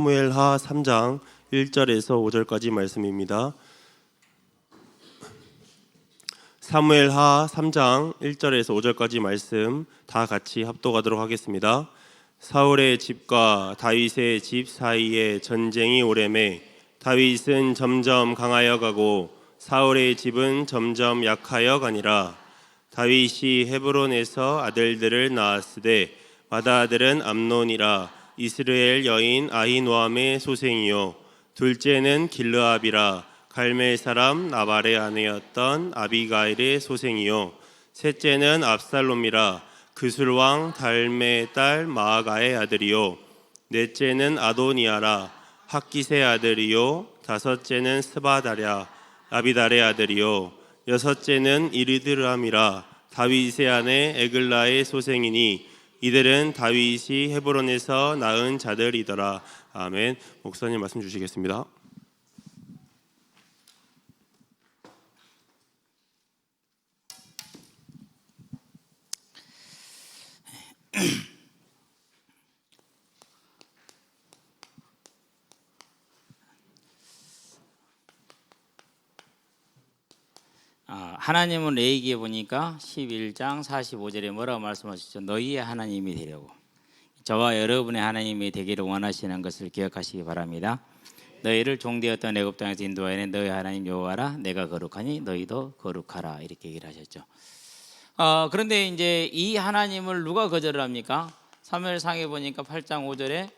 사무엘하 3장 1절에서 5절까지 말씀입니다. 사무엘하 3장 1절에서 5절까지 말씀 다 같이 합독하도록 하겠습니다. 사울의 집과 다윗의 집 사이에 전쟁이 오래매 다윗은 점점 강하여 가고 사울의 집은 점점 약하여 가니라. 다윗이 헤브론에서 아들들을 낳았으되 맏아들은 암논이라 이스라엘 여인 아히노함의 소생이요 둘째는 길르압이라 갈멜 사람 나발의 아내였던 아비가일의 소생이요 셋째는 압살롬이라 그술 왕 달메의 딸 마아가의 아들이요 넷째는 아도니아라 학깃의 아들이요 다섯째는 스바다랴 아비달의 아들이요 여섯째는 이르드람이라 다윗의 아내 에글라의 소생이니 이들은 다윗이 헤브론에서 낳은 자들이더라. 아멘. 목사님 말씀 주시겠습니다. 하나님은 레위기에 보니까 11장 45절에 뭐라고 말씀하셨죠? 너희의 하나님이 되려고. 저와 여러분의 하나님이 되기를 원하시는 것을 기억하시기 바랍니다. 너희를 종되었던 애굽 땅에서 인도하여 너희 하나님 여호와라 내가 거룩하니 너희도 거룩하라 이렇게 얘기를 하셨죠. 그런데 이제 이 하나님을 누가 거절을 합니까? 사무엘상에 보니까 8장 5절에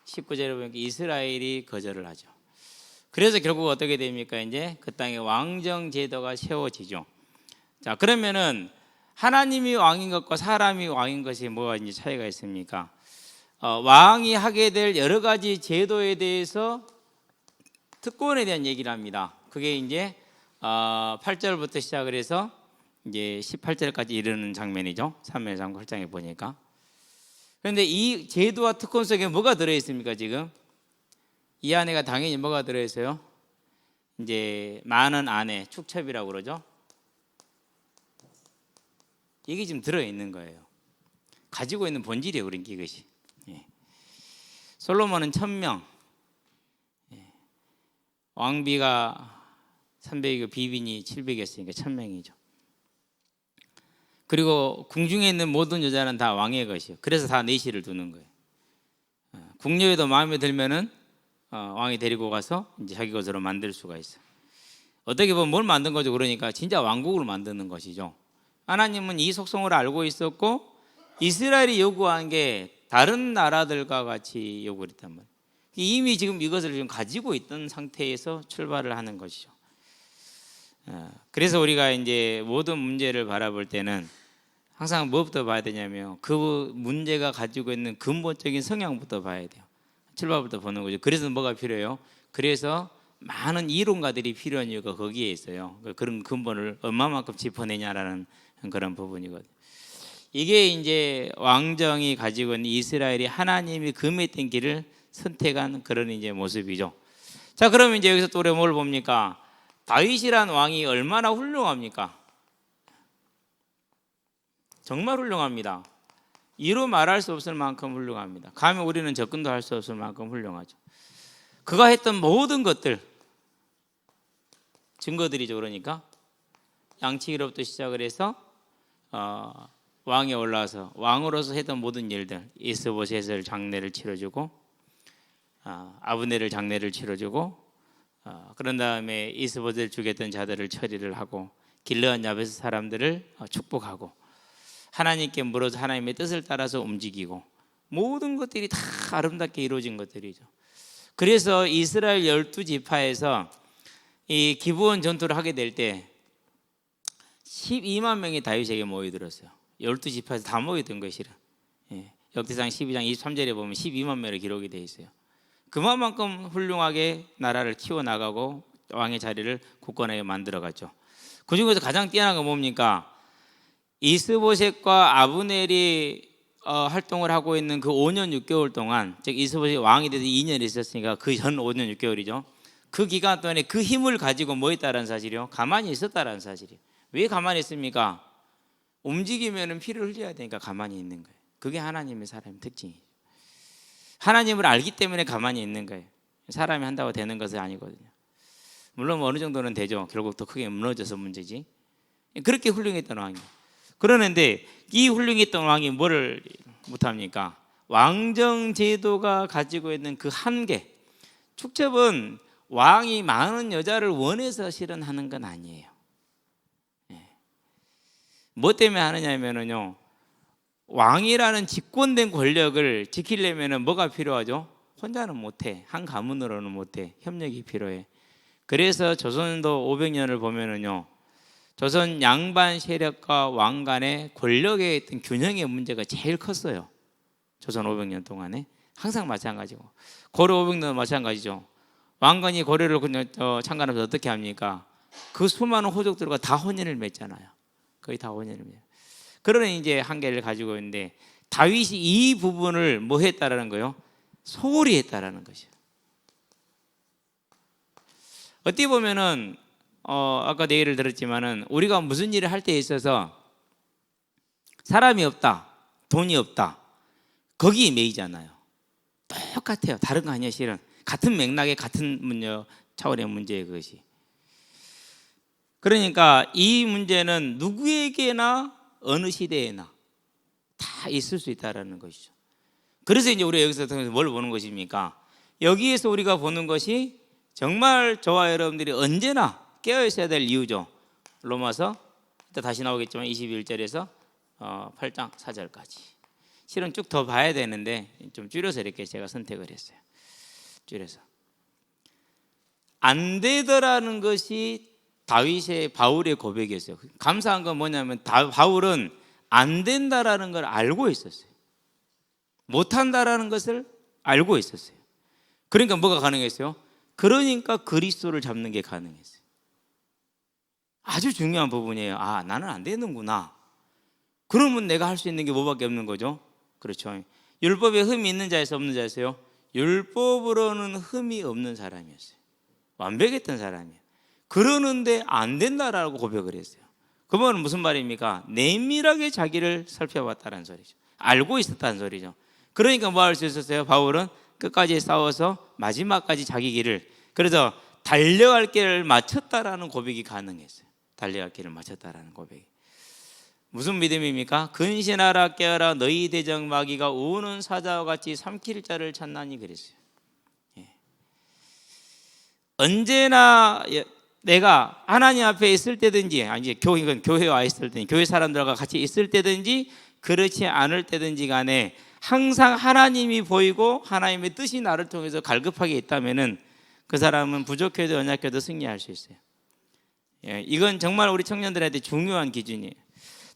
19절에 보니까 이스라엘이 거절을 하죠. 그래서 결국 어떻게 됩니까? 이제 그 땅에 왕정 제도가 세워지죠. 자, 그러면은 하나님이 왕인 것과 사람이 왕인 것이 뭐가 이제 차이가 있습니까? 왕이 하게 될 여러 가지 제도에 대해서 특권에 대한 얘기를 합니다. 그게 이제 8절부터 시작을 해서 이제 18절까지 이르는 장면이죠. 사무엘상 8장에 보니까. 그런데 이 제도와 특권 속에 뭐가 들어 있습니까? 지금 이 안에가 당연히 뭐가 들어있어요? 이제 많은 아내, 축첩이라고 그러죠. 이게 지금 들어있는 거예요. 가지고 있는 본질이에요, 그러니까 이것이. 솔로몬은 1000명, 왕비가 300이고 비빈이 700이었으니까 1000명이죠. 그리고 궁중에 있는 모든 여자는 다 왕의 것이에요. 그래서 다 내시를 두는 거예요. 궁녀에도 마음에 들면은 왕이 데리고 가서 이제 자기 것으로 만들 수가 있어요. 어떻게 보면 뭘 만든 거죠? 그러니까 진짜 왕국을 만드는 것이죠. 하나님은 이 속성을 알고 있었고 이스라엘이 요구한 게 다른 나라들과 같이 요구를 했단 말이에요. 이미 지금 이것을 지금 가지고 있던 상태에서 출발을 하는 것이죠. 그래서 우리가 이제 모든 문제를 바라볼 때는 항상 무엇부터 봐야 되냐면 그 문제가 가지고 있는 근본적인 성향부터 봐야 돼요. 출발부터 보는 거죠. 그래서 뭐가 필요해요? 그래서 많은 이론가들이 필요한 이유가 거기에 있어요. 그런 근본을 얼마만큼 짚어내냐라는 그런 부분이거든요. 이게 이제 왕정이 가지고 있는 이스라엘이 하나님이 금했던 길을 선택한 그런 이제 모습이죠. 자, 그러면 이제 여기서 또 우리가 뭘 봅니까? 다윗이란 왕이 얼마나 훌륭합니까? 정말 훌륭합니다. 이루 말할 수 없을 만큼 훌륭합니다. 감히 우리는 접근도 할 수 없을 만큼 훌륭하죠. 그가 했던 모든 것들 증거들이죠. 그러니까 양치기로부터 시작을 해서 왕에 올라와서 왕으로서 했던 모든 일들, 이스보셋을 장례를 치러주고 아브넬을 장례를 치러주고 그런 다음에 이스보셋을 죽였던 자들을 처리를 하고 길르앗 야베스 사람들을 축복하고 하나님께 물어서 하나님의 뜻을 따라서 움직이고 모든 것들이 다 아름답게 이루어진 것들이죠. 그래서 이스라엘 12지파에서 이 기브온 전투를 하게 될 때 12만 명이 다윗에게 모여들었어요. 12지파에서 다 모여든 것이라. 역대상 12장 23절에 보면 12만 명으로 기록이 되어 있어요. 그만큼 훌륭하게 나라를 키워나가고 왕의 자리를 굳건하게 만들어갔죠. 그 중에서 가장 뛰어난 건 뭡니까? 이스보셋과 아브넬이 활동을 하고 있는 그 5년 6개월 동안, 즉 이스보셋이 왕이 돼서 2년 있었으니까 그 전 5년 6개월이죠. 그 기간 동안에 그 힘을 가지고 뭐 했다는 사실이요? 가만히 있었다는 사실이에요. 왜 가만히 있습니까? 움직이면 피를 흘려야 되니까 가만히 있는 거예요. 그게 하나님의 사람의 특징이에요. 하나님을 알기 때문에 가만히 있는 거예요. 사람이 한다고 되는 것은 아니거든요. 물론 어느 정도는 되죠. 결국 더 크게 무너져서 문제지. 그렇게 훌륭했던 왕이에요. 그러는데 이 훌륭했던 왕이 뭐를 못합니까? 왕정 제도가 가지고 있는 그 한계. 축첩은 왕이 많은 여자를 원해서 실은 하는 건 아니에요. 뭐 때문에 하느냐면요, 왕이라는 집권된 권력을 지키려면 뭐가 필요하죠? 혼자는 못해. 한 가문으로는 못해. 협력이 필요해. 그래서 조선도 500년을 보면은요, 조선 양반 세력과 왕 간의 권력에 있던 균형의 문제가 제일 컸어요. 조선 500년 동안에 항상 마찬가지고, 고려 500년도 마찬가지죠. 왕건이 고려를 창간하면서 어떻게 합니까? 그 수많은 호족들과 다 혼인을 맺잖아요. 거의 다 혼인을 맺어요. 그런 이제 한계를 가지고 있는데, 다윗이 이 부분을 뭐 했다라는 거요? 소홀히 했다라는 것이요. 어떻게 보면은 아까 내 예를 들었지만은, 우리가 무슨 일을 할 때 있어서 사람이 없다, 돈이 없다, 거기에 매이잖아요. 똑같아요. 다른 거 아니에요. 실은 같은 맥락의 같은 차원의 문제예요, 그것이. 그러니까 이 문제는 누구에게나 어느 시대에나 다 있을 수 있다라는 것이죠. 그래서 이제 우리가 여기서 통해서 뭘 보는 것입니까? 여기에서 우리가 보는 것이 정말 저와 여러분들이 언제나 깨어 있어야 될 이유죠. 로마서 다시 나오겠지만 21절에서 8장 4절까지. 실은 쭉 더 봐야 되는데 좀 줄여서 이렇게 제가 선택을 했어요. 줄여서. 안 되더라는 것이 바울의 고백이었어요. 감사한 건 뭐냐면 바울은 안 된다라는 걸 알고 있었어요. 못한다라는 것을 알고 있었어요. 그러니까 뭐가 가능했어요? 그러니까 그리스도를 잡는 게 가능했어요. 아주 중요한 부분이에요. 아, 나는 안 되는구나. 그러면 내가 할 수 있는 게 뭐밖에 없는 거죠? 그렇죠. 율법에 흠이 있는 자에서 없는 자였어요. 율법으로는 흠이 없는 사람이었어요. 완벽했던 사람이에요. 그러는데 안 된다라고 고백을 했어요. 그 말은 무슨 말입니까? 내밀하게 자기를 살펴봤다는 소리죠. 알고 있었다는 소리죠. 그러니까 뭐 할 수 있었어요? 바울은 끝까지 싸워서 마지막까지 자기 길을, 그래서 달려갈 길을 마쳤다라는 고백이 가능했어요. 달려갈 길을 마쳤다라는 고백이. 무슨 믿음입니까? 근신하라 깨어라 너희 대적 마귀가 우는 사자와 같이 삼킬 자를 찾나니 그랬어요. 언제나 내가 하나님 앞에 있을 때든지, 아니 교회에 와 있을 때든지, 교회 사람들과 같이 있을 때든지 그렇지 않을 때든지 간에 항상 하나님이 보이고 하나님의 뜻이 나를 통해서 갈급하게 있다면은 그 사람은 부족해도 연약해도 승리할 수 있어요. 이건 정말 우리 청년들한테 중요한 기준이에요.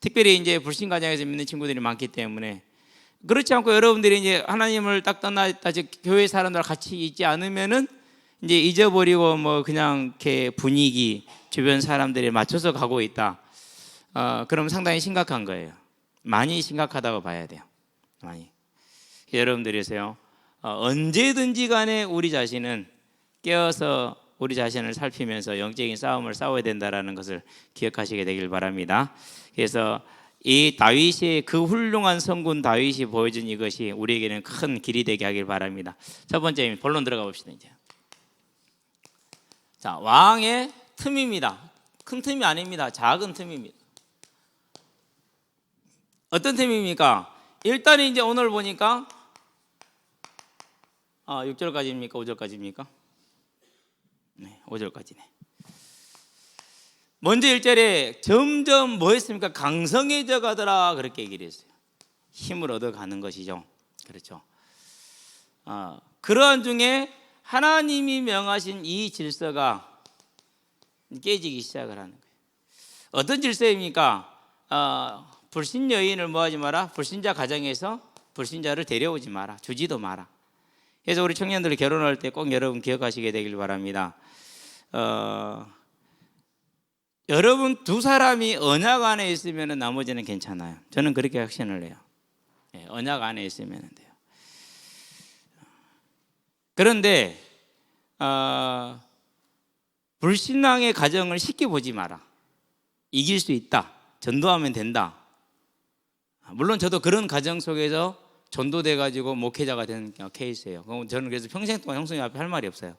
특별히 이제 불신 가정에서 믿는 친구들이 많기 때문에. 그렇지 않고 여러분들이 이제 하나님을 딱 떠났다, 교회 사람들과 같이 있지 않으면은 이제 잊어버리고 뭐 그냥 이렇게 분위기, 주변 사람들에 맞춰서 가고 있다. 그럼 상당히 심각한 거예요. 많이 심각하다고 봐야 돼요. 많이. 여러분들이세요. 언제든지 간에 우리 자신은 깨어서 우리 자신을 살피면서 영적인 싸움을 싸워야 된다라는 것을 기억하시게 되길 바랍니다. 그래서 이 다윗의 그 훌륭한 성군 다윗이 보여준 이것이 우리에게는 큰 길이 되게 하길 바랍니다. 첫 번째 본론 들어가 봅시다. 이제. 자, 왕의 틈입니다. 큰 틈이 아닙니다. 작은 틈입니다. 어떤 틈입니까? 일단 이제 오늘 보니까 6절까지입니까? 5절까지입니까? 네, 5절까지네. 먼저 1절에 점점 뭐 했습니까? 강성해져 가더라 그렇게 얘기를 했어요. 힘을 얻어가는 것이죠. 그렇죠. 그러한 중에 하나님이 명하신 이 질서가 깨지기 시작을 하는 거예요. 어떤 질서입니까? 불신 여인을 뭐하지 마라. 불신자 가정에서 불신자를 데려오지 마라. 주지도 마라. 그래서 우리 청년들 결혼할 때 꼭 여러분 기억하시게 되길 바랍니다. 여러분 두 사람이 언약 안에 있으면 나머지는 괜찮아요. 저는 그렇게 확신을 해요. 언약 안에 있으면 돼요. 그런데 불신앙의 가정을 쉽게 보지 마라. 이길 수 있다. 전도하면 된다. 물론 저도 그런 가정 속에서 전도돼 가지고 목회자가 된 케이스예요. 저는 그래서 평생 동안 형수님 앞에 할 말이 없어요.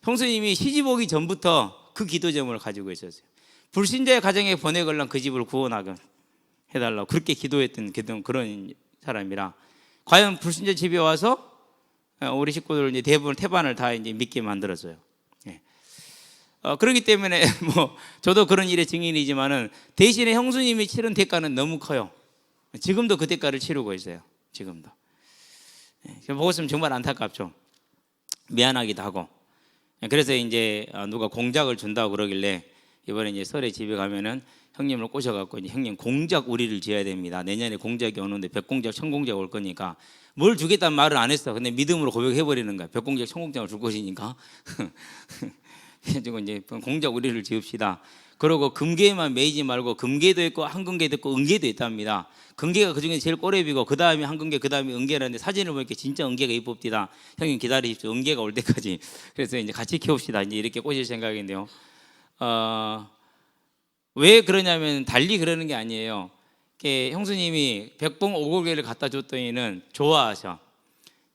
형수님이 시집 오기 전부터 그 기도 제목을 가지고 있었어요. 불신자의 가정에 보내걸랑 그 집을 구원하게 해달라고 그렇게 기도했던 그런 사람이라, 과연 불신자 집에 와서 우리 식구들 이제 대부분 태반을 다 이제 믿게 만들었어요. 그렇기 때문에 뭐 저도 그런 일의 증인이지만은 대신에 형수님이 치른 대가는 너무 커요. 지금도 그 대가를 치르고 있어요. 지금도. 보고 있으면 정말 안타깝죠. 미안하기도 하고. 그래서 이제 누가 공작을 준다고 그러길래 이번에 이제 설에 집에 가면은 형님을 꼬셔갖고 이제 형님 공작 우리를 지어야 됩니다. 내년에 공작이 오는데 벽공작, 천공작 올 거니까 뭘 주겠다는 말은 안 했어. 근데 믿음으로 고백해버리는 거야. 벽공작, 천공작을 줄 것이니까. 그래가지고 이제 공작 우리를 지읍시다. 그러고 금괴에만 매이지 말고 금괴도 있고 한금괴도 있고 은괴도 있답니다. 금괴가 그중에 제일 꼬레비고 그 다음에 한금괴, 그 다음에 은괴라는데 사진을 보니까 진짜 은괴가 이쁩디다. 형님 기다리십시오. 은괴가 올 때까지. 그래서 이제 같이 키웁시다. 이제 이렇게 꼬실 생각인데요. 왜 그러냐면 달리 그러는 게 아니에요. 형수님이 백봉 오골개를 갖다 줬더니는 좋아하셔.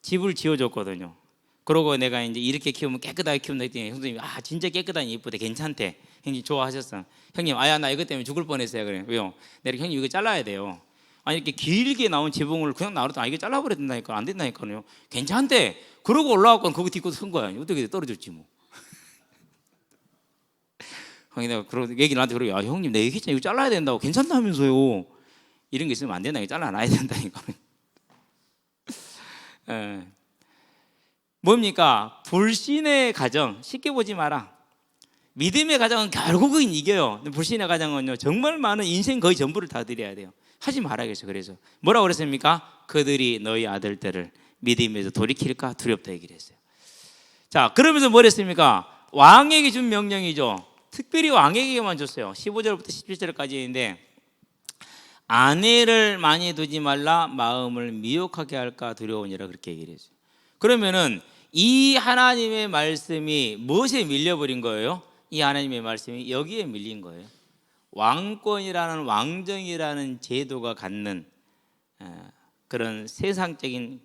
집을 지어줬거든요. 그러고 내가 이제 이렇게 키우면 깨끗하게 키운다 했더니 형수님이 진짜 깨끗하니 이쁘대, 괜찮대. 형님 좋아하셨어. 형님 나 이것 때문에 죽을 뻔했어요. 그래. 왜요? 내가 형님 이거 잘라야 돼요. 아니 이렇게 길게 나온 지붕을 그냥 놔둬도 이거 잘라버려야 된다니까. 안 된다니까요. 괜찮대. 그러고 올라왔고 그거 딛고 쓴 거야. 어떻게 떨어졌지 뭐. 형님 내가 그러고 얘기 나한테 그러고 형님 내 얘기했잖아. 이거 잘라야 된다고. 괜찮다면서요. 이런 게 있으면 안 된다. 이거 잘라놔야 된다니까. 뭡니까? 불신의 가정 쉽게 보지 마라. 믿음의 가정은 결국은 이겨요. 불신의 가정은요 정말 많은 인생 거의 전부를 다 드려야 돼요. 하지 말아야겠어요. 그래서 뭐라고 그랬습니까? 그들이 너희 아들들을 믿음에서 돌이킬까 두렵다 얘기를 했어요. 자, 그러면서 뭘 했습니까? 왕에게 준 명령이죠. 특별히 왕에게만 줬어요. 15절부터 17절까지 있는데, 아내를 많이 두지 말라, 마음을 미혹하게 할까 두려우니라, 그렇게 얘기를 했어요. 그러면은 이 하나님의 말씀이 무엇에 밀려버린 거예요? 이 하나님의 말씀이 여기에 밀린 거예요. 왕권이라는, 왕정이라는 제도가 갖는 그런 세상적인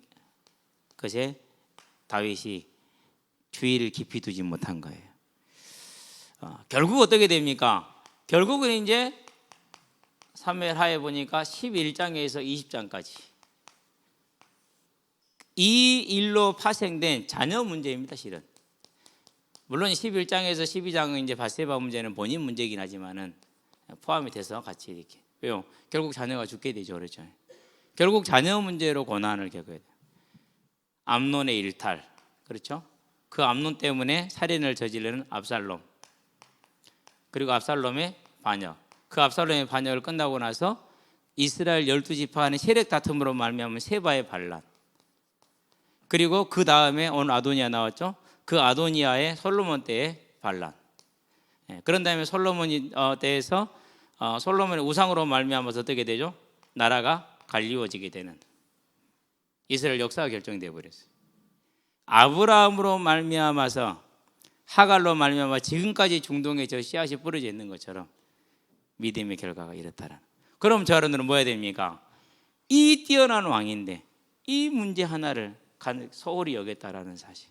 것에 다윗이 주의를 깊이 두지 못한 거예요. 결국 어떻게 됩니까? 결국은 이제 사무엘 하에 보니까 11장에서 20장까지 이 일로 파생된 자녀 문제입니다. 실은 물론 11장에서 12장은 이제 바세바 문제는 본인 문제이긴 하지만은 포함이 돼서 같이 이렇게. 왜요? 결국 자녀가 죽게 되죠. 그렇죠? 결국 자녀 문제로 고난을 겪어야 돼요. 암논의 일탈, 그렇죠? 그 암논 때문에 살인을 저지르는 압살롬, 그리고 압살롬의 반역. 그 압살롬의 반역을 끝나고 나서 이스라엘 12지파간의 세력 다툼으로 말미암은 세바의 반란, 그리고 그 다음에 오늘 아도니아 나왔죠. 그 아도니아의 솔로몬 때의 반란. 그런 다음에 솔로몬 때에서 솔로몬의 우상으로 말미암아서 어떻게 되죠? 나라가 갈리워지게 되는 이스라엘 역사가 결정되어 버렸어요. 아브라함으로 말미암아서 하갈로 말미암아 지금까지 중동에 저 씨앗이 뿌려져 있는 것처럼 믿음의 결과가 이렇다라는. 그럼 저 여러분들은 뭐 해야 됩니까? 이 뛰어난 왕인데 이 문제 하나를 소홀히 여겼다라는 사실,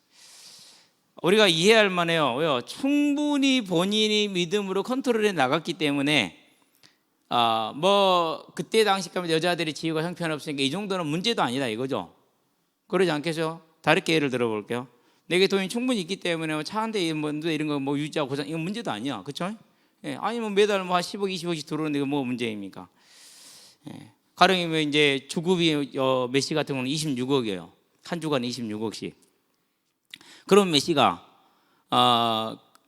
우리가 이해할 만해요. 왜요? 충분히 본인이 믿음으로 컨트롤해 나갔기 때문에 뭐 그때 당시까지 여자들이 지위가 형편없으니까 이 정도는 문제도 아니다 이거죠. 그러지 않겠죠? 다르게 예를 들어볼게요. 내게 돈이 충분히 있기 때문에 차 한 대 이런 거 뭐 유지하고 고장, 이건 문제도 아니야, 그렇죠? 아니 뭐 매달 뭐 한 10억 20억씩 들어오는데 이거 뭐 문제입니까? 가령이 뭐 이제 주급이 메시 같은 경우는 26억이에요. 한 주간에 26억씩. 그럼 메시가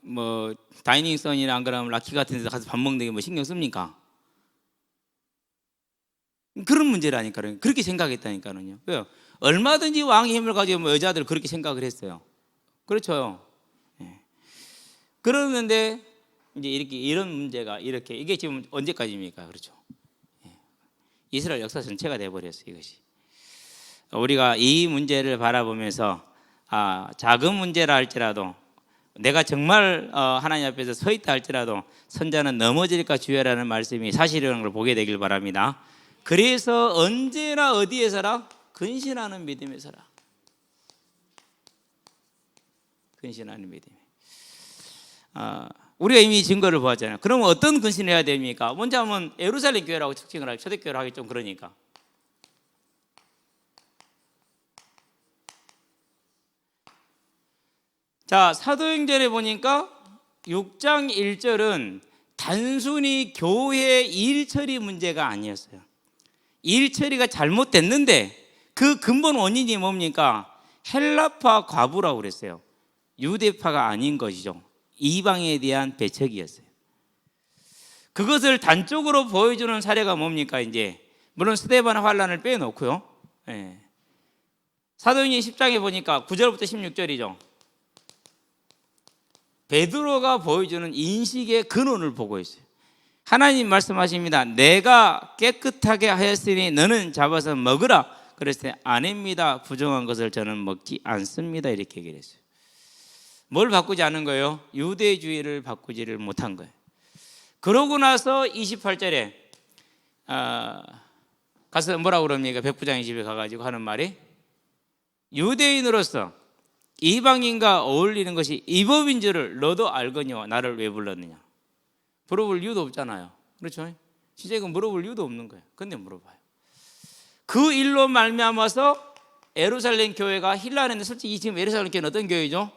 뭐 다이닝선이나 안 그러면 라키 같은 데서 가서 밥 먹는 게 뭐 신경 씁니까? 그런 문제라니까요. 그렇게 생각했다니까요. 왜요? 얼마든지 왕의 힘을 가지고 뭐 여자들 그렇게 생각을 했어요. 그렇죠. 그러는데 이제 이렇게 이런 문제가 이렇게 이게 지금 언제까지입니까? 그렇죠. 이스라엘 역사 전체가 돼버렸어요. 이것이. 우리가 이 문제를 바라보면서 작은 문제라 할지라도 내가 정말 하나님 앞에서 서 있다 할지라도 선자는 넘어질까 주의하라는 말씀이 사실이라는 걸 보게 되길 바랍니다. 그래서 언제나 어디에 서라? 근신하는 믿음에 서라. 근신하는 믿음. 우리가 이미 증거를 보았잖아요. 그러면 어떤 근신을 해야 됩니까? 먼저 하면 예루살렘 교회라고 특징을 하고 초대교회를 하기 좀 그러니까. 자, 사도행전에 보니까 6장 1절은 단순히 교회 일처리 문제가 아니었어요. 일처리가 잘못됐는데 그 근본 원인이 뭡니까? 헬라파 과부라고 그랬어요. 유대파가 아닌 것이죠. 이방에 대한 배척이었어요. 그것을 단적으로 보여주는 사례가 뭡니까? 이제 물론 스데반 환란을 빼놓고요. 사도행전 10장에 보니까 9절부터 16절이죠. 베드로가 보여주는 인식의 근원을 보고 있어요. 하나님 말씀하십니다. 내가 깨끗하게 하였으니 너는 잡아서 먹으라. 그랬을 때 아닙니다. 부정한 것을 저는 먹지 않습니다. 이렇게 얘기를 했어요. 뭘 바꾸지 않은 거예요? 유대주의를 바꾸지를 못한 거예요. 그러고 나서 28절에 가서 뭐라고 그럽니까? 백부장의 집에 가가지고 하는 말이 유대인으로서 이방인과 어울리는 것이 이법인 줄을 너도 알거니와 나를 왜 불렀느냐. 물어볼 이유도 없잖아요. 그렇죠? 진짜 이건 물어볼 이유도 없는 거예요. 근데 물어봐요. 그 일로 말미암아서 예루살렘 교회가 힐라는데 솔직히 지금 예루살렘 교회는 어떤 교회죠?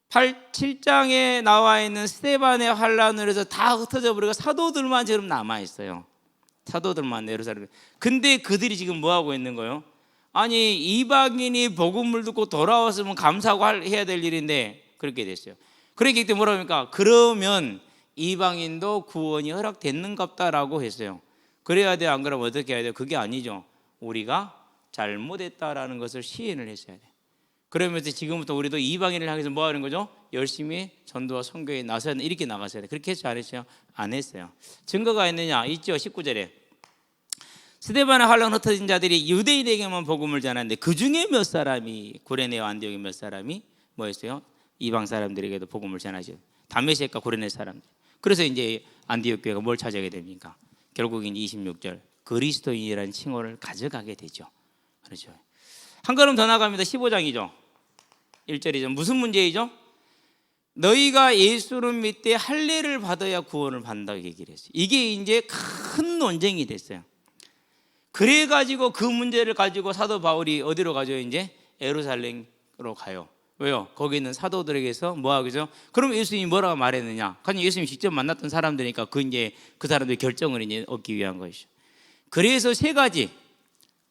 7장에 나와 있는 스데반의 환란으로 해서 다 흩어져 버리고 사도들만 지금 남아 있어요. 사도들만 예루살렘. 근데 그들이 지금 뭐 하고 있는 거예요? 아니 이방인이 복음을 듣고 돌아왔으면 감사하고 해야 될 일인데 그렇게 됐어요. 그렇기 때문에 뭐라 합니까? 그러면 이방인도 구원이 허락됐는갑다라고 했어요. 그래야 돼? 안 그러면 어떻게 해야 돼요? 그게 아니죠. 우리가 잘못했다라는 것을 시인을 했어야 돼. 그러면서 지금부터 우리도 이방인을 향해서 뭐 하는 거죠? 열심히 전도와 선교에 나서야 돼. 이렇게 나갔어야 돼. 그렇게 했어요? 안 했어요? 안 했어요. 증거가 있느냐? 있죠. 19절에 스데반의 환란 흩어진 자들이 유대인에게만 복음을 전하는데 그 중에 몇 사람이 구레네와 안디옥의 몇 사람이 뭐였어요? 이방 사람들에게도 복음을 전하죠. 다메섹과 구레네 사람들. 그래서 이제 안디옥 교회가 뭘 차지하게 됩니까? 결국 이제 26절 그리스도인이라는 칭호를 가져가게 되죠. 그렇죠. 한 걸음 더 나갑니다. 15장이죠. 1절이죠. 무슨 문제이죠? 너희가 예수를 믿되 할례를 받아야 구원을 받는다고 얘기를 했어요. 이게 이제 큰 논쟁이 됐어요. 그래가지고 그 문제를 가지고 사도 바울이 어디로 가죠? 이제 예루살렘으로 가요. 왜요? 거기 있는 사도들에게서 뭐 하겠죠? 그럼 예수님이 뭐라고 말했느냐? 그냥 예수님이 직접 만났던 사람들이니까 그 사람들의 결정을 이제 얻기 위한 것이죠. 그래서 세 가지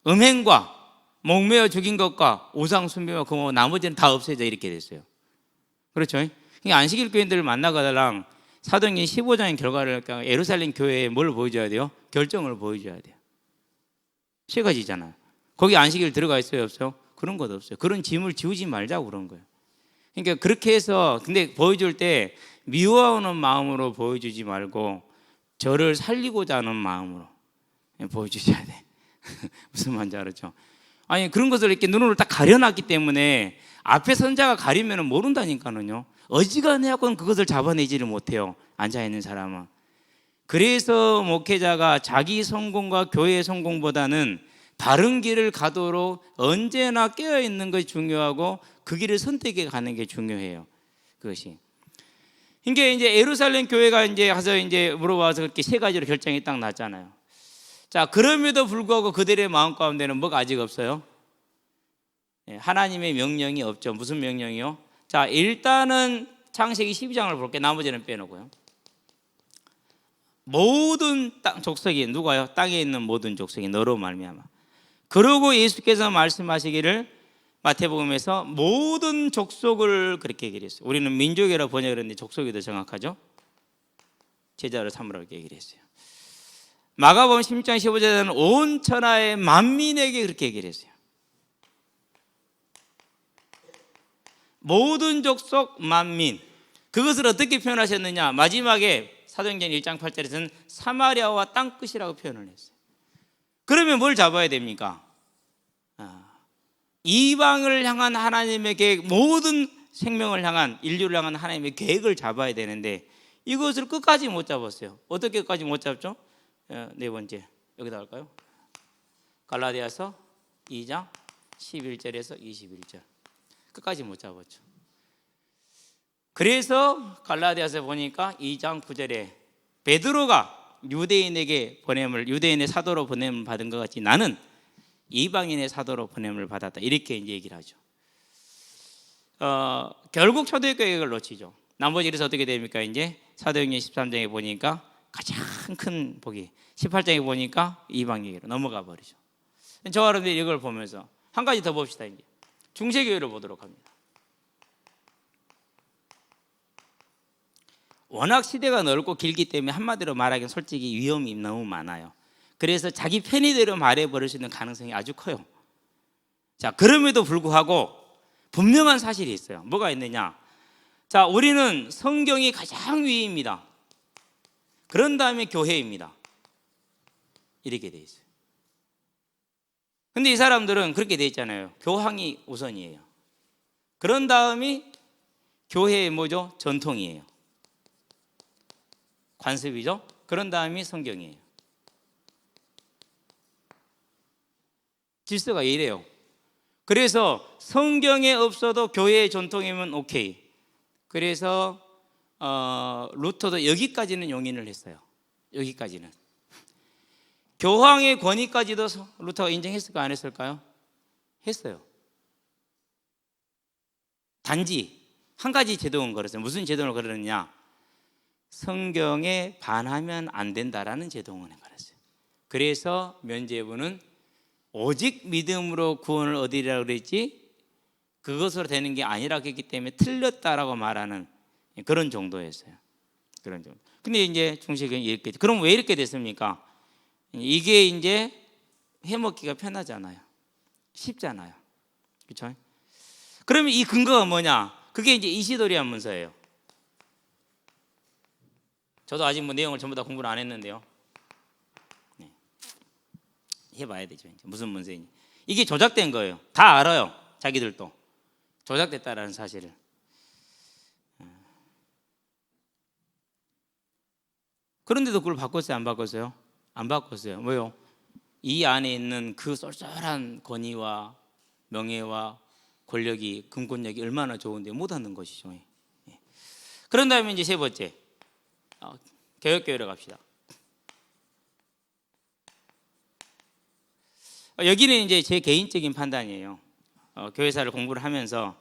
음행과 목매어 죽인 것과 우상 숭배와 그 나머지는 다 없애자 이렇게 됐어요. 그렇죠? 그러니까 안식일 교인들을 만나가다랑 사도행전 15장의 결과를 예루살렘 교회에 뭘 보여줘야 돼요? 결정을 보여줘야 돼요. 세 가지잖아요. 거기 안식일 들어가 있어요? 없어요? 그런 것 없어요. 그런 짐을 지우지 말자고 그런 거예요. 그러니까 그렇게 해서 근데 보여줄 때 미워하는 마음으로 보여주지 말고 저를 살리고자 하는 마음으로 보여주셔야 돼. 무슨 말인지 알았죠? 아니 그런 것을 이렇게 눈으로 딱 가려놨기 때문에 앞에 선자가 가리면 모른다니까는요. 어지간해하고는 그것을 잡아내지를 못해요. 앉아있는 사람은. 그래서 목회자가 자기 성공과 교회의 성공보다는 바른 길을 가도록 언제나 깨어있는 것이 중요하고 그 길을 선택해 가는 게 중요해요. 그것이. 이게 이제 예루살렘 교회가 이제 가서 이제 물어봐서 그렇게 세 가지로 결정이 딱 났잖아요. 자, 그럼에도 불구하고 그들의 마음 가운데는 뭐가 아직 없어요? 하나님의 명령이 없죠. 무슨 명령이요? 자, 일단은 창세기 12장을 볼게요. 나머지는 빼놓고요. 모든 땅 족속이 누가요? 땅에 있는 모든 족속이 너로 말미암아. 그러고 예수께서 말씀하시기를 마태복음에서 모든 족속을 그렇게 얘기를 했어요. 우리는 민족이라고 번역을 했는데 족속이 더 정확하죠? 제자로 삼으라고 얘기를 했어요. 마가복음 16장 15절에는 온 천하의 만민에게 그렇게 얘기를 했어요. 모든 족속 만민. 그것을 어떻게 표현하셨느냐? 마지막에 사도행전 1장 8절에서는 사마리아와 땅끝이라고 표현을 했어요. 그러면 뭘 잡아야 됩니까? 이방을 향한 하나님의 계획, 모든 생명을 향한 인류를 향한 하나님의 계획을 잡아야 되는데 이것을 끝까지 못 잡았어요. 어떻게 끝까지 못 잡죠? 네 번째 여기다 할까요? 갈라디아서 2장 11절에서 21절 끝까지 못 잡았죠. 그래서 갈라디아서 보니까 2장 9절에 베드로가 유대인의 사도로 보냄을 받은 것 같이 나는 이방인의 사도로 보냄을 받았다, 이렇게 이제 얘기를 하죠. 결국 초대교회 계획을 놓치죠. 나머지 그래서 어떻게 됩니까? 이제 사도행전 13장에 보니까 가장 큰 복이 18장에 보니까 이방인으로 넘어가 버리죠. 저와 여러분들이 이걸 보면서 한 가지 더 봅시다. 이제 중세교회를 보도록 합니다. 워낙 시대가 넓고 길기 때문에 한마디로 말하기는 솔직히 위험이 너무 많아요. 그래서 자기 편의대로 말해버릴 수 있는 가능성이 아주 커요. 자, 그럼에도 불구하고 분명한 사실이 있어요. 뭐가 있느냐? 자, 우리는 성경이 가장 위입니다. 그런 다음에 교회입니다. 이렇게 돼 있어요. 근데 이 사람들은 그렇게 돼 있잖아요. 교황이 우선이에요. 그런 다음이 교회의 뭐죠? 전통이에요. 관습이죠. 그런 다음이 성경이에요. 질서가 이래요. 그래서 성경에 없어도 교회의 전통이면 오케이. 그래서 루터도 여기까지는 용인을 했어요. 여기까지는. 교황의 권위까지도 루터가 인정했을까 안 했을까요? 했어요. 단지 한 가지 제동을 걸었어요. 무슨 제동을 걸었느냐? 성경에 반하면 안 된다라는 제동을 걸었어요. 그래서 면죄부는 오직 믿음으로 구원을 얻으리라고 그랬지 그것으로 되는 게 아니라고 했기 때문에 틀렸다라고 말하는 그런 정도였어요. 그런 정도. 근데 이제 중세교회는 이렇게, 그럼 왜 이렇게 됐습니까? 이게 이제 해먹기가 편하잖아요. 쉽잖아요. 그렇죠? 그러면 이 근거가 뭐냐? 그게 이제 이시도리안 문서예요. 저도 아직 뭐 내용을 전부 다 공부를 안 했는데요. 네. 해봐야 되죠. 이제 무슨 문서인지. 이게 조작된 거예요. 다 알아요. 자기들도 조작됐다라는 사실을. 그런데도 그걸 바꿨어요? 안 바꿨어요? 안 바꿨어요. 왜요? 이 안에 있는 그 쏠쏠한 권위와 명예와 권력이, 금권력이 얼마나 좋은데 못하는 것이죠. 그런 다음에 이제 세 번째, 개혁교회로 갑시다. 여기는 이제 제 개인적인 판단이에요. 교회사를 공부를 하면서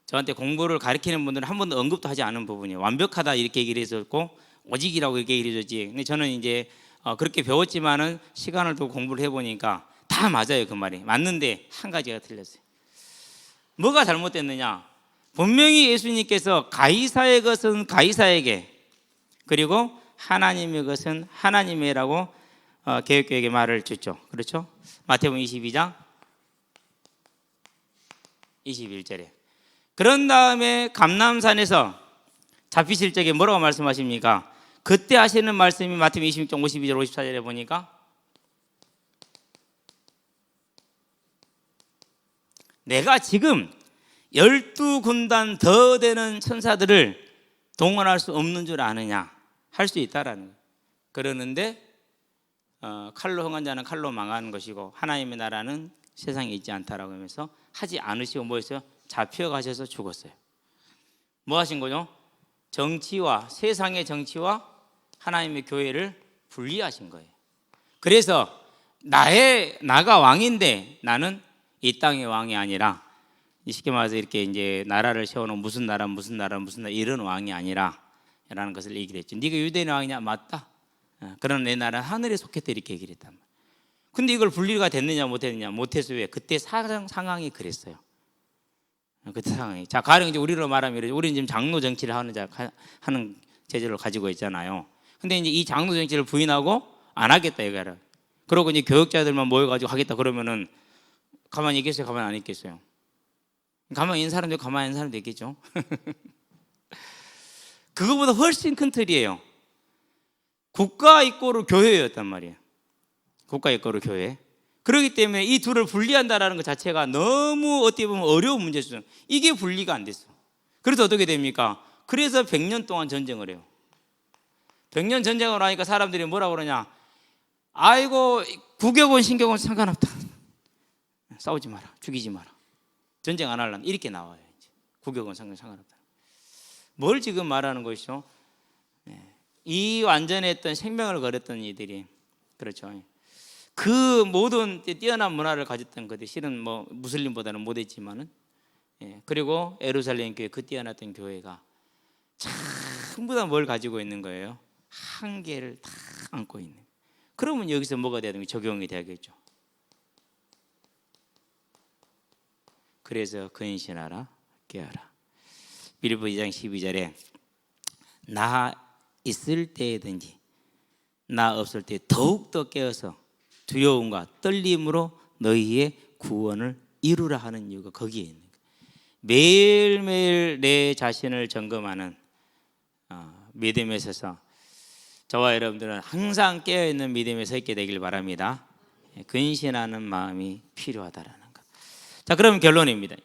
저한테 공부를 가르치는 분들은 한 번도 언급도 하지 않은 부분이에요. 완벽하다 이렇게 얘기를 했었고 오직이라고 이렇게 얘기를 해줬지. 근데 저는 이제 그렇게 배웠지만은 시간을 두고 공부를 해보니까 다 맞아요. 그 말이 맞는데 한 가지가 틀렸어요. 뭐가 잘못됐느냐? 분명히 예수님께서 가이사의 것은 가이사에게, 그리고 하나님의 것은 하나님이라고 개혁교회에게 말을 줬죠. 그렇죠? 마태복음 22장 21절에. 그런 다음에 감람산에서 잡히실 적에 뭐라고 말씀하십니까? 그때 하시는 말씀이 마태복음 26장 52절 54절에 보니까 내가 지금 12군단 더 되는 천사들을 동원할 수 없는 줄 아느냐? 할 수 있다라는 거예요. 그러는데 칼로 흥한 자는 칼로 망하는 것이고 하나님의 나라는 세상에 있지 않다라고 하면서 하지 않으시고 뭐 했어요? 잡혀가셔서 죽었어요. 뭐 하신 거죠? 정치와, 세상의 정치와 하나님의 교회를 분리하신 거예요. 그래서 나가 왕인데 나는 이 땅의 왕이 아니라, 쉽게 말해서 이렇게 이제 나라를 세워놓은 무슨 나라 이런 왕이 아니라 라는 것을 얘기를 했죠. 네가 유대인의 왕이냐? 맞다. 그러나 내 나라는 하늘에 속했다, 이렇게 얘기를 했단 말이에요. 근데 이걸 분리가 됐느냐 못했느냐? 못해서 왜? 그때 상황이 그랬어요. 그때 상황이. 자, 가령 이제 우리로 말하면 우리는 지금 장로 정치를 하는 제도를 가지고 있잖아요. 근데 이제 이 장로 정치를 부인하고 안 하겠다 이거를. 그러고 이제 교역자들만 모여가지고 하겠다 그러면은 가만히 있겠어요? 가만히 안 있겠어요? 가만히 있는 사람도 가만히 있는 사람도 있겠죠. 그거보다 훨씬 큰 틀이에요. 국가 이꼬르 교회였단 말이에요. 국가 이꼬르 교회. 그렇기 때문에 이 둘을 분리한다라는 것 자체가 너무 어떻게 보면 어려운 문제죠. 이게 분리가 안 됐어. 그래서 어떻게 됩니까? 그래서 100년 동안 전쟁을 해요. 100년 전쟁을 하니까 사람들이 뭐라고 그러냐? 아이고 국격은 신격은 상관없다. 싸우지 마라, 죽이지 마라, 전쟁 안 하려면 이렇게 나와요. 이제 국역은 상관없다. 뭘 지금 말하는 것이죠? 이 완전했던 생명을 걸었던 이들이, 그렇죠, 그 모든 뛰어난 문화를 가졌던 것들이 실은 뭐 무슬림보다는 못했지만은, 그리고 예루살렘 교회, 그 뛰어났던 교회가 전부 다 뭘 가지고 있는 거예요? 한계를 다 안고 있는. 그러면 여기서 뭐가 돼야 되는 게 적용이 돼야겠죠. 그래서 근신하라, 깨어라. 빌립보 2장 12절에 나 있을 때든지 나 없을 때 더욱더 깨어서 두려움과 떨림으로 너희의 구원을 이루라 하는 이유가 거기에 있는 거예요. 매일매일 내 자신을 점검하는 믿음에 있어서 저와 여러분들은 항상 깨어있는 믿음에 서 있게 되길 바랍니다. 근신하는 마음이 필요하다라는 것. 자, 그럼 결론입니다.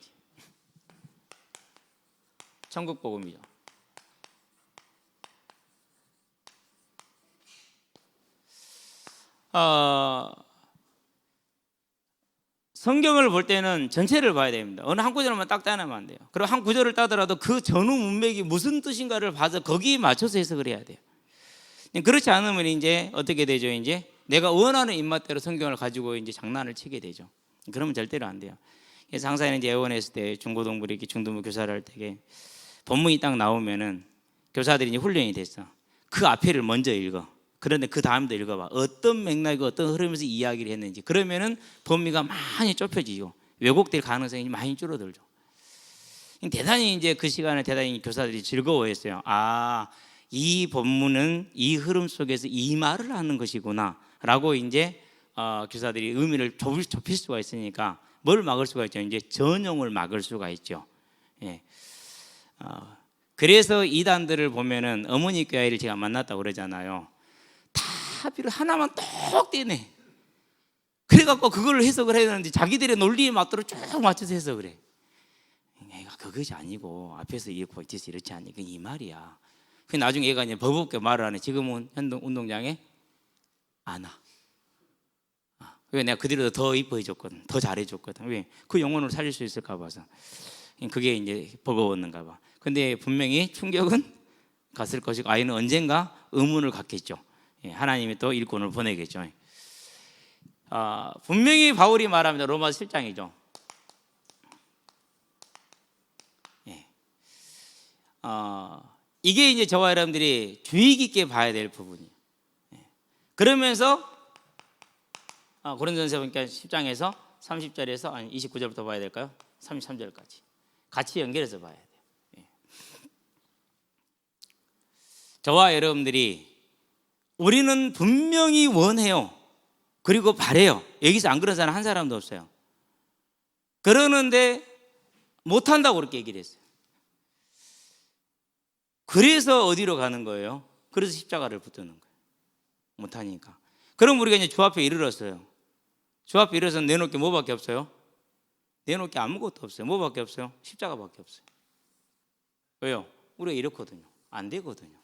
천국 복음이죠. 성경을 볼 때는 전체를 봐야 됩니다. 어느 한 구절만 딱 따내면 안 돼요. 그리고 한 구절을 따더라도 그 전후 문맥이 무슨 뜻인가를 봐서 거기에 맞춰서 해석을 해야 돼요. 그렇지 않으면 이제 어떻게 되죠? 이제 내가 원하는 입맛대로 성경을 가지고 이제 장난을 치게 되죠. 그러면 절대로 안 돼요. 그래서 항상 이제 애원했을 때 중고등부리 중등부 교사를 할 때 본문이 딱 나오면은 교사들이 이제 훈련이 됐어. 그 앞에를 먼저 읽어. 그런데 그 다음도 읽어봐. 어떤 맥락이고 어떤 흐름에서 이야기를 했는지. 그러면은 범위가 많이 좁혀지고 왜곡될 가능성이 많이 줄어들죠. 대단히 이제 그 시간에 대단히 교사들이 즐거워했어요. 아, 이 본문은 이 흐름 속에서 이 말을 하는 것이구나라고 이제 교사들이 의미를 좁힐 수가 있으니까 뭘 막을 수가 있죠? 이제 전용을 막을 수가 있죠. 예. 그래서 이단들을 보면은 어머니 교회를 제가 만났다고 그러잖아요. 다 비를 하나만 똑 떼네. 그래갖고 그걸 해석을 해야 되는데 자기들의 논리에 맞도록 쭉 맞춰서 해석을 해. 얘가 그것이 아니고 앞에서 이렇고 뒤에서 이렇지 않니? 그 이 말이야. 그 나중에 얘가 이제 버벅게 말을 하네. 지금은 운동장에 안 와. 왜? 내가 그대로 더 이뻐해줬거든. 더 잘해줬거든. 왜? 그 영혼을 살릴 수 있을까 봐서. 그게 이제 버거웠는가 봐. 근데 분명히 충격은 갔을 것이고 아이는 언젠가 의문을 갖겠죠. 하나님이 또 일꾼을 보내겠죠. 분명히 바울이 말합니다. 로마서 7장이죠. 이게 이제 저와 여러분들이 주의 깊게 봐야 될 부분이에요. 그러면서 고린도전서 10장에서 30절에서 아니 29절부터 봐야 될까요? 33절까지 같이 연결해서 봐야 돼요. 저와 여러분들이 우리는 분명히 원해요. 그리고 바래요. 여기서 안 그런 사람 한 사람도 없어요. 그러는데 못한다고 그렇게 얘기를 했어요. 그래서 어디로 가는 거예요? 그래서 십자가를 붙드는 거예요. 못하니까. 그럼 우리가 이제 주 앞에 이르렀어요. 주 앞에 이르러서 내놓을 게 뭐밖에 없어요? 내놓을 게 아무것도 없어요. 뭐밖에 없어요? 십자가밖에 없어요. 왜요? 우리가 이렇거든요. 안 되거든요.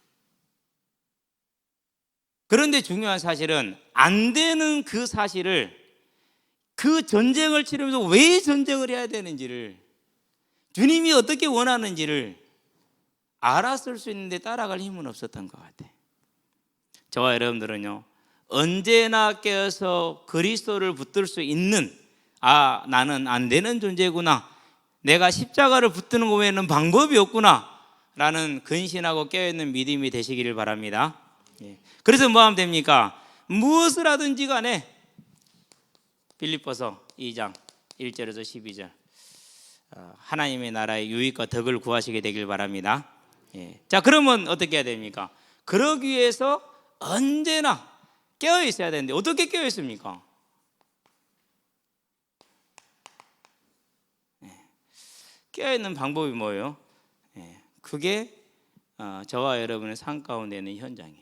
그런데 중요한 사실은 안 되는 그 사실을, 그 전쟁을 치르면서 왜 전쟁을 해야 되는지를, 주님이 어떻게 원하는지를 알았을 수 있는데 따라갈 힘은 없었던 것 같아요. 저와 여러분들은요, 언제나 깨어서 그리스도를 붙들 수 있는, 나는 안 되는 존재구나, 내가 십자가를 붙드는 거 외에는 방법이 없구나 라는 근신하고 깨어있는 믿음이 되시기를 바랍니다. 그래서 뭐 하면 됩니까? 무엇을 하든지 간에 빌립보서 2장 1절에서 12절 하나님의 나라의 유익과 덕을 구하시게 되길 바랍니다. 자, 그러면 어떻게 해야 됩니까? 그러기 위해서 언제나 깨어 있어야 되는데 어떻게 깨어 있습니까? 깨어 있는 방법이 뭐예요? 그게 저와 여러분의 삶 가운데 있는 현장이에요.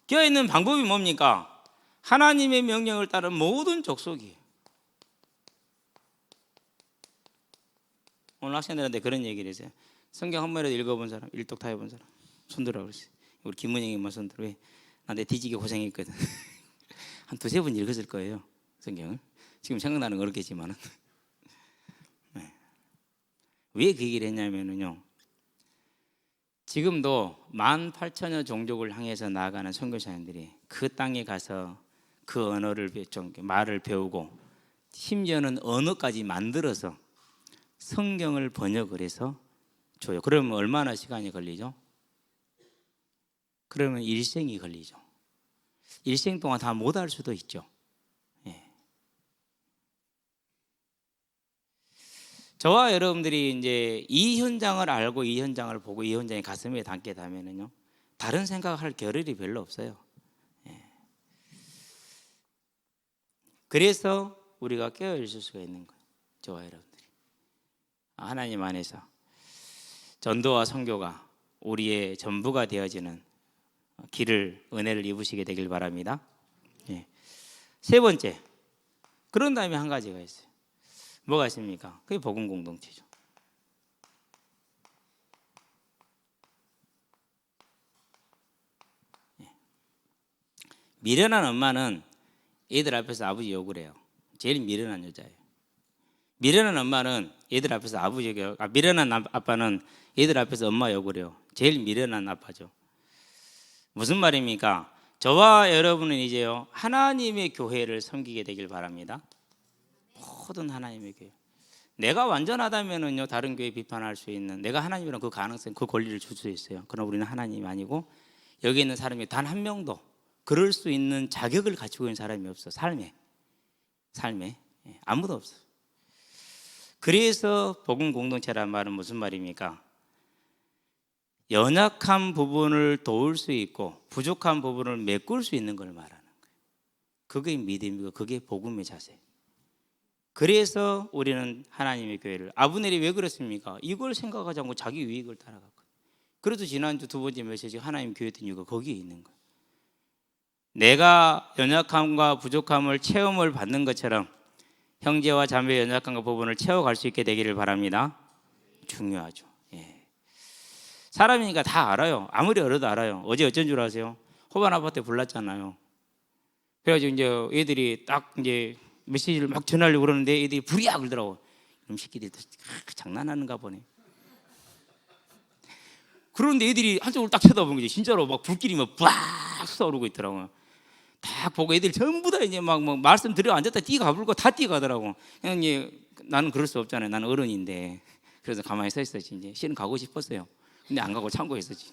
깨어 있는 방법이 뭡니까? 하나님의 명령을 따른 모든 족속이에요. 오늘 학생들한테 그런 얘기를 했어요. 성경 한 번이라도 읽어본 사람, 일독 다 해본 사람 손들어 그랬어요. 우리 김문영이만 손들어. 왜? 내 뒤지게 고생했거든. 한 두세 번 읽었을 거예요, 성경을. 지금 생각나는 건 어렵겠지만은. 네. 왜 그 얘기를 했냐면요, 지금도 18,000여 종족을 향해서 나아가는 선교사님들이 그 땅에 가서 그 언어를 말을 배우고 심지어는 언어까지 만들어서 성경을 번역을 해서 줘요. 그러면 얼마나 시간이 걸리죠? 그러면 일생이 걸리죠. 일생 동안 다 못 할 수도 있죠. 예. 저와 여러분들이 이제 이 현장을 알고 이 현장을 보고 이 현장이 가슴에 담게 되면은요, 다른 생각할 겨를이 별로 없어요. 예. 그래서 우리가 깨어 있을 수가 있는 거예요. 저와 여러분들이 하나님 안에서 전도와 선교가 우리의 전부가 되어지는 길을, 은혜를 입으시게 되길 바랍니다. 예. 세 번째, 그런 다음에 한 가지가 있어요. 뭐가 있습니까? 그게 복음 공동체죠. 예. 미련한 엄마는 애들 앞에서 아버지 욕을 해요. 제일 미련한 여자예요. 미련한 엄마는 애들 앞에서 아버지 욕을, 미련한 아빠는 애들 앞에서 엄마 욕을 해요. 제일 미련한 아빠죠. 무슨 말입니까? 저와 여러분은 이제요, 하나님의 교회를 섬기게 되길 바랍니다. 모든 하나님의 교회. 내가 완전하다면은요, 다른 교회 비판할 수 있는, 내가 하나님이랑 그 가능성, 그 권리를 줄 수 있어요. 그러나 우리는 하나님이 아니고 여기 있는 사람이 단 한 명도 그럴 수 있는 자격을 가지고 있는 사람이 없어. 삶에 아무도 없어. 그래서 복음 공동체란 말은 무슨 말입니까? 연약한 부분을 도울 수 있고 부족한 부분을 메꿀 수 있는 걸 말하는 거예요. 그게 믿음이고 그게 복음의 자세. 그래서 우리는 하나님의 교회를, 아브넬이 왜 그랬습니까? 이걸 생각하지 않고 자기 유익을 따라갔거든요. 그래도 지난주 두 번째 메시지 하나님 교회였던 이유가 거기에 있는 거예요. 내가 연약함과 부족함을 체험을 받는 것처럼 형제와 자매의 연약함과 부분을 채워갈 수 있게 되기를 바랍니다. 중요하죠. 예. 사람이니까 다 알아요. 아무리 어려도 알아요. 어제 어쩐 줄 아세요? 호반 아파트에 불났잖아요. 그래가지고 이제 애들이 딱 이제 메시지를 막 전하려고 그러는데 애들이 불이야 그러더라고. 이놈 새끼들 장난하는가 보네. 그런데 애들이 한쪽을 딱 쳐다본 거지. 진짜로 막 불길이 막 빡 쏘르고 있더라고요. 딱 보고 애들이 전부 다 이제 막 말씀 들여 앉았다 뛰어가불고 다 뛰어가더라고. 그냥 나는 그럴 수 없잖아요. 나는 어른인데. 그래서 가만히 서 있었지. 이제 실은 가고 싶었어요. 근데 안 가고 참고 있었지.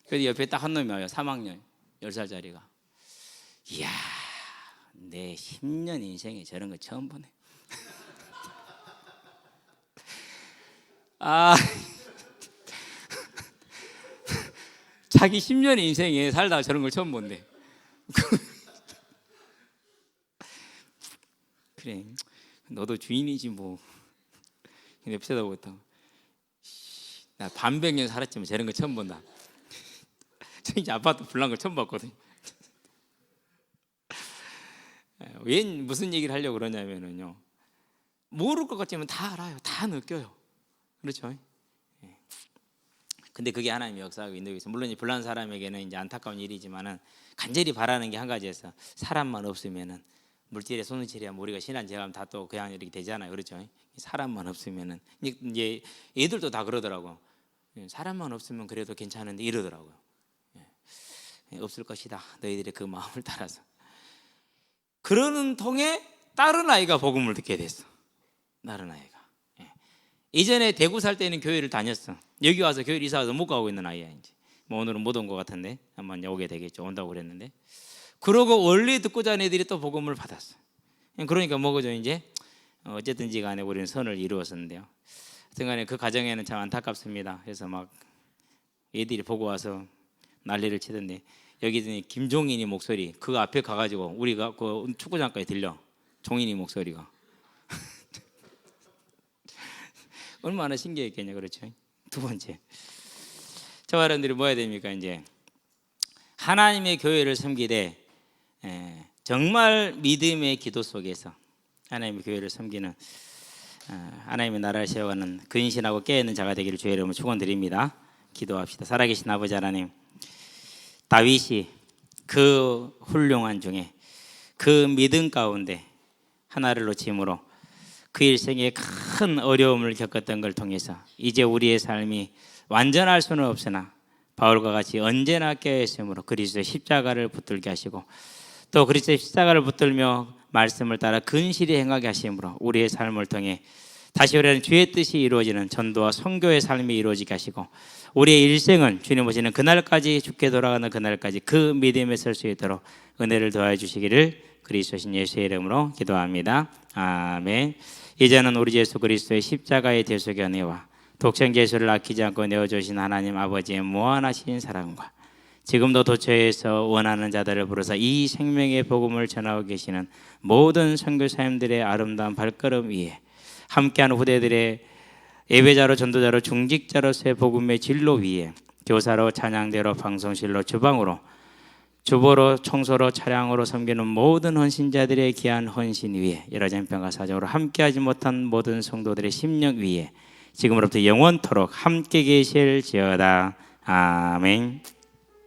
그래서 옆에 딱 한 놈이 와요. 3학년 10살짜리가. 이야, 내 10년 인생에 저런 거 처음 보네. 자기 10년 인생에 살다가 저런 걸 처음 본대. 그래, 너도 주인이지 뭐. 근데 옆에다 보고 나 반백년 살았지만 저런 거 처음 본다. 저 이제 아파트 불난 걸 처음 봤거든. 왜 무슨 얘기를 하려고 그러냐면요, 모를 것 같지만 다 알아요. 다 느껴요. 그렇죠? 근데 그게 하나님의 역사하고 인도에 있어. 물론 이 불난 사람에게는 이제 안타까운 일이지만은 간절히 바라는 게 한 가지였어. 사람만 없으면은 물질에 손을 치려면 우리가 신한 제하면 다 또 그냥 이렇게 되잖아요. 그렇죠? 사람만 없으면은 이제 애들도 다 그러더라고. 사람만 없으면 그래도 괜찮은데 이러더라고요. 없을 것이다. 너희들의 그 마음을 따라서. 그러는 통에 다른 아이가 복음을 듣게 됐어. 다른 아이가. 이전에 대구 살 때는 교회를 다녔어. 여기 와서 교회를 이사 와서 못 가고 있는 아이야. 이제 뭐 오늘은 못 온 것 같은데 한번 오게 되겠죠. 온다고 그랬는데. 그러고 원래 듣고 자는 애들이 또 복음을 받았어. 그러니까 뭐죠 이제 어쨌든지 간에 우리는 선을 이루었었는데요. 하여튼간에 그 가정에는 참 안타깝습니다. 그래서 막 애들이 보고 와서 난리를 치던데 여기 김종인이 목소리 그 앞에 가가지고 우리가 그 축구장까지 들려. 종인이 목소리가 얼마나 신기했겠냐. 그렇죠? 두 번째, 저와 여러분들이 뭐 해야 됩니까? 이제 하나님의 교회를 섬기되 정말 믿음의 기도 속에서 하나님의 교회를 섬기는 하나님의 나라를 세워가는 근신하고 깨어있는 자가 되기를 주의 이름으로 축원드립니다. 기도합시다. 살아계신 아버지 하나님, 다윗이 그 훌륭한 중에 그 믿음 가운데 하나를 놓침으로 그 일생에 큰 어려움을 겪었던 걸 통해서 이제 우리의 삶이 완전할 수는 없으나 바울과 같이 언제나 깨어있으므로 그리스도의 십자가를 붙들게 하시고 또 그리스도의 십자가를 붙들며 말씀을 따라 근실히 행하게 하심으로 우리의 삶을 통해 다시 말하는 주의 뜻이 이루어지는 전도와 선교의 삶이 이루어지게 하시고 우리의 일생은 주님 오시는 그날까지 죽게 돌아가는 그날까지 그 믿음에 설 수 있도록 은혜를 더하여 주시기를 그리스도신 예수의 이름으로 기도합니다. 아멘. 이제는 우리 예수 그리스도의 십자가의 대속의 은혜와 독생 예수를 아끼지 않고 내어주신 하나님 아버지의 무한하신 사랑과 지금도 도처에서 원하는 자들을 부르사 이 생명의 복음을 전하고 계시는 모든 선교사님들의 아름다운 발걸음 위에 함께하는 후대들의 예배자로 전도자로 중직자로서의 복음의 진로 위에 교사로 찬양대로 방송실로 주방으로 주보로 청소로 차량으로 섬기는 모든 헌신자들의 귀한 헌신 위에 여러 장평과 사정으로 함께하지 못한 모든 성도들의 심령 위에 지금으로부터 영원토록 함께 계실지어다. 아멘.